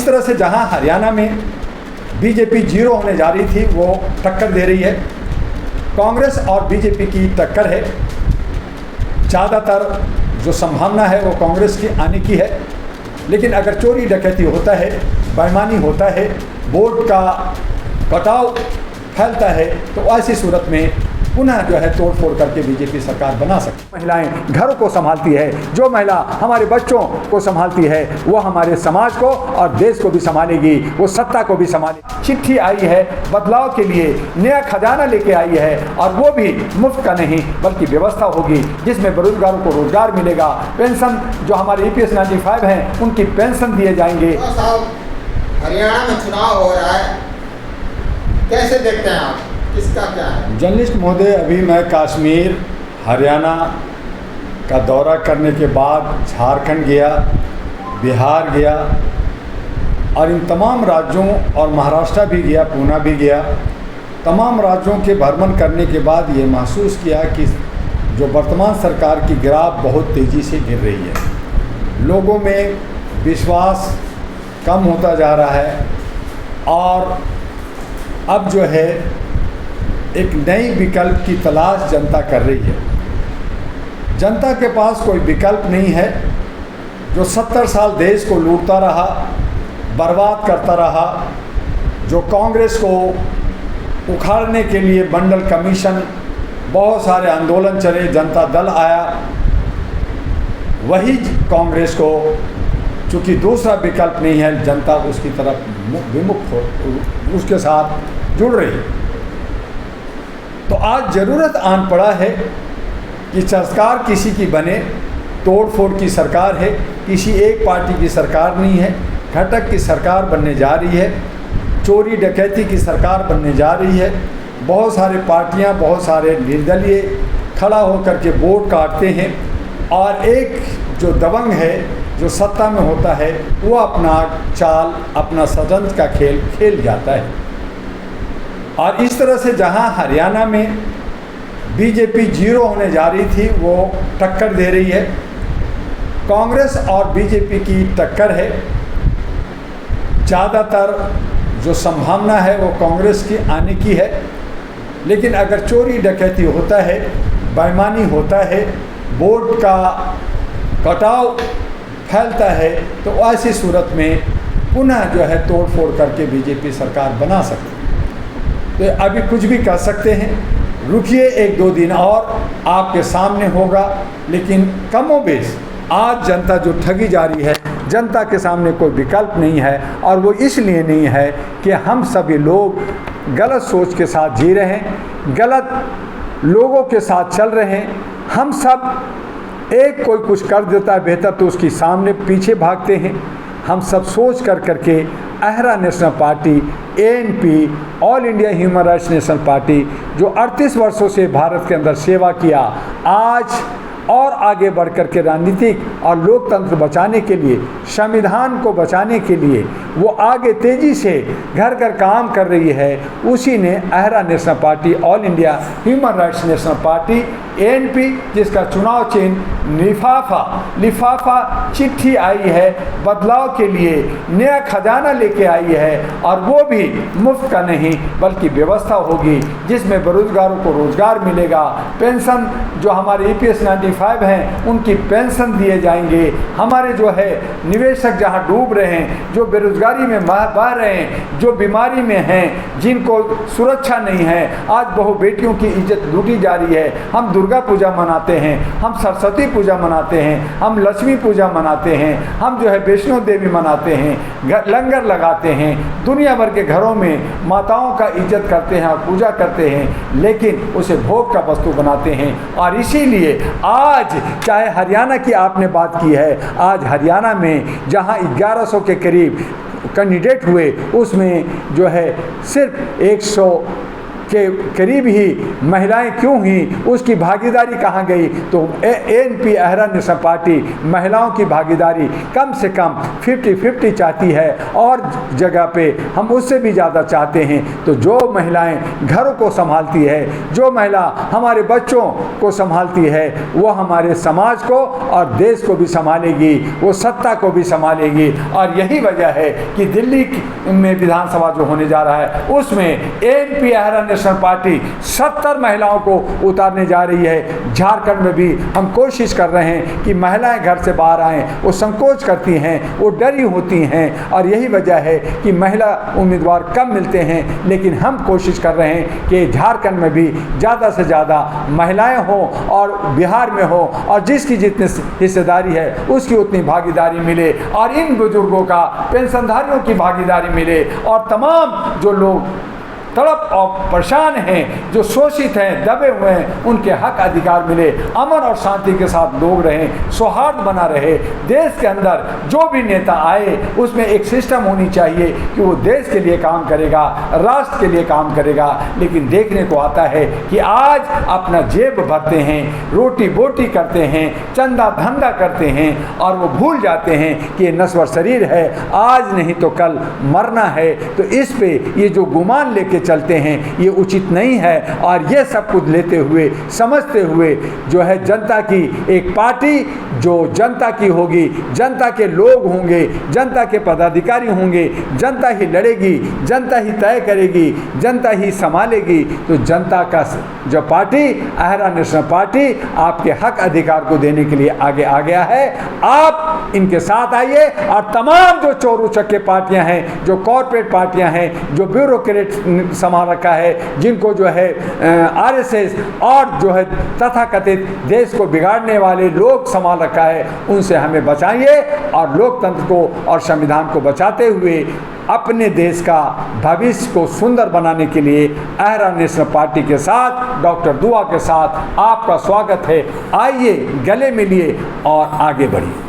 तरह से जहां हरियाणा में बीजेपी जीरो होने जा रही थी, वो टक्कर दे रही है। कांग्रेस और बीजेपी की टक्कर है। ज़्यादातर जो संभावना है वो कांग्रेस की आने की है, लेकिन अगर चोरी डकैती होता है, बेईमानी होता है, वोट का कटाव फैलता है, तो ऐसी सूरत में पुनः जो है तोड़ फोड़ करके बीजेपी सरकार बना सकती है। महिलाएं घरों को संभालती है, जो महिला हमारे बच्चों को संभालती है वो हमारे समाज को और देश को भी संभालेगी, वो सत्ता को भी संभालेगी। चिट्ठी आई है बदलाव के लिए, नया खजाना लेके आई है, और वो भी मुफ्त का नहीं बल्कि व्यवस्था होगी जिसमें बेरोजगारों को रोजगार मिलेगा। पेंशन जो हमारे EPS 95 हैं उनकी पेंशन दिए जाएंगे। हरियाणा में चुनाव हो रहा है, कैसे देखते हैं आप, किसका क्या है? जर्नलिस्ट महोदय, अभी मैं कश्मीर हरियाणा का दौरा करने के बाद झारखंड गया, बिहार गया और इन तमाम राज्यों और महाराष्ट्र भी गया, पूना भी गया। तमाम राज्यों के भ्रमण करने के बाद ये महसूस किया कि जो वर्तमान सरकार की ग्राफ बहुत तेज़ी से गिर रही है, लोगों में विश्वास कम होता जा रहा है और अब जो है एक नई विकल्प की तलाश जनता कर रही है। जनता के पास कोई विकल्प नहीं है। जो 70 साल देश को लूटता रहा, बर्बाद करता रहा, जो कांग्रेस को उखाड़ने के लिए मंडल कमीशन, बहुत सारे आंदोलन चले, जनता दल आया, वही कांग्रेस को चूँकि दूसरा विकल्प नहीं है, जनता उसकी तरफ विमुख हो, उसके साथ जुड़ रही है। तो आज ज़रूरत आन पड़ा है कि सरकार किसी की बने, तोड़ फोड़ की सरकार है, किसी एक पार्टी की सरकार नहीं है, घटक की सरकार बनने जा रही है, चोरी डकैती की सरकार बनने जा रही है। बहुत सारे पार्टियां, बहुत सारे निर्दलीय खड़ा होकर के वोट काटते हैं और एक जो दबंग है, जो सत्ता में होता है, वो अपना चाल, अपना षड्यंत्र का खेल खेल जाता है। और इस तरह से जहां हरियाणा में बीजेपी जीरो होने जा रही थी, वो टक्कर दे रही है। कांग्रेस और बीजेपी की टक्कर है। ज़्यादातर जो संभावना है वो कांग्रेस की आने की है, लेकिन अगर चोरी डकैती होता है, बेईमानी होता है, वोट का कटाव फैलता है, तो ऐसी सूरत में पुनः जो है तोड़ फोड़ करके बीजेपी सरकार बना सकती है। तो अभी कुछ भी कर सकते हैं, रुकिए 1-2 दिन और आपके सामने होगा। लेकिन कमोबेश आज जनता जो ठगी जा रही है, जनता के सामने कोई विकल्प नहीं है, और वो इसलिए नहीं है कि हम सभी लोग गलत सोच के साथ जी रहे हैं, गलत लोगों के साथ चल रहे हैं। हम सब एक कोई कुछ कर देता है बेहतर तो उसकी सामने पीछे भागते हैं। हम सब सोच कर करके Ahra national party, ANP, all India human rights national party, जो 38 वर्षों से भारत के अंदर सेवा किया, आज और आगे बढ़ कर के राजनीतिक और लोकतंत्र बचाने के लिए, संविधान को बचाने के लिए वो आगे तेज़ी से घर घर काम कर रही है। उसी ने Ahra national party, all India human rights national party, ANP, जिसका चुनाव चिन्ह लिफाफा चिट्ठी आई है बदलाव के लिए, नया खजाना लेके आई है, और वो भी मुफ्त का नहीं बल्कि व्यवस्था होगी जिसमें बेरोजगारों को रोजगार मिलेगा। पेंशन जो हमारे EPS 95 हैं उनकी पेंशन दिए जाएंगे। हमारे जो है निवेशक जहां डूब रहे हैं, जो बेरोजगारी में बह रहे हैं, जो बीमारी में हैं, जिनको सुरक्षा नहीं है, आज बहु बेटियों की इज्जत लूटी जा रही है। हम दुर्गा पूजा मनाते हैं, हम सरस्वती पूजा मनाते हैं, हम लक्ष्मी पूजा मनाते हैं, हम जो है वैष्णो देवी मनाते हैं, लंगर लगाते हैं, दुनिया भर के घरों में माताओं का इज्जत करते हैं और पूजा करते हैं, लेकिन उसे भोग का वस्तु बनाते हैं। और इसीलिए आज चाहे हरियाणा की आपने बात की है, आज हरियाणा में जहां 1100 के करीब कैंडिडेट हुए, उसमें जो है सिर्फ के करीब ही महिलाएं क्यों हुई, उसकी भागीदारी कहाँ गई? तो ANP अहरा नेशनल पार्टी महिलाओं की भागीदारी कम से कम 50-50 चाहती है, और जगह पे हम उससे भी ज़्यादा चाहते हैं। तो जो महिलाएं घरों को संभालती है, जो महिला हमारे बच्चों को संभालती है, वो हमारे समाज को और देश को भी संभालेगी, वो सत्ता को भी संभालेगी। और यही वजह है कि दिल्ली में विधानसभा जो होने जा रहा है उसमें ANP अहरा नेशनल पार्टी 70 महिलाओं को उतारने जा रही है। झारखंड में भी हम कोशिश कर रहे हैं कि महिलाएं घर से बाहर आएँ, वो संकोच करती हैं, वो डरी होती हैं, और यही वजह है कि महिला उम्मीदवार कम मिलते हैं। लेकिन हम कोशिश कर रहे हैं कि झारखंड में भी ज़्यादा से ज़्यादा महिलाएं हों और बिहार में हो, और जिसकी जितनी हिस्सेदारी है उसकी उतनी भागीदारी मिले, और इन बुजुर्गों का, पेंशनधारियों की भागीदारी मिले, और तमाम जो लोग तड़प और परेशान हैं, जो शोषित हैं, दबे हुए हैं, उनके हक अधिकार मिले, अमन और शांति के साथ लोग रहें, सौहार्द बना रहे। देश के अंदर जो भी नेता आए उसमें एक सिस्टम होनी चाहिए कि वो देश के लिए काम करेगा, राष्ट्र के लिए काम करेगा। लेकिन देखने को आता है कि आज अपना जेब भरते हैं, रोटी बोटी करते हैं, चंदा धंधा करते हैं, और वो भूल जाते हैं कि ये नश्वर शरीर है, आज नहीं तो कल मरना है। तो इस पे ये जो गुमान लेके चलते हैं ये उचित नहीं है। और ये सब कुछ लेते हुए, समझते हुए जो है जनता की एक पार्टी जो जनता की होगी, जनता के लोग होंगे, जनता के पदाधिकारी होंगे, जनता ही लड़ेगी, जनता ही तय करेगी, जनता ही संभालेगी। तो जनता का जो पार्टी अहरा नेशनल पार्टी आपके हक अधिकार को देने के लिए आगे आ गया है। आप इनके साथ आइए, और तमाम जो चोर उचक्के पार्टियां हैं, जो कॉर्पोरेट पार्टियां हैं, जो ब्यूरोक्रेट संभाल रखा है, जिनको जो है RSS और जो है तथाकथित देश को बिगाड़ने वाले लोग संभाल रखा है, उनसे हमें बचाइए, और लोकतंत्र को और संविधान को बचाते हुए अपने देश का भविष्य को सुंदर बनाने के लिए अहरा नेशनल पार्टी के साथ, डॉक्टर दुआ के साथ आपका स्वागत है। आइए, गले मिलिए और आगे बढ़िए।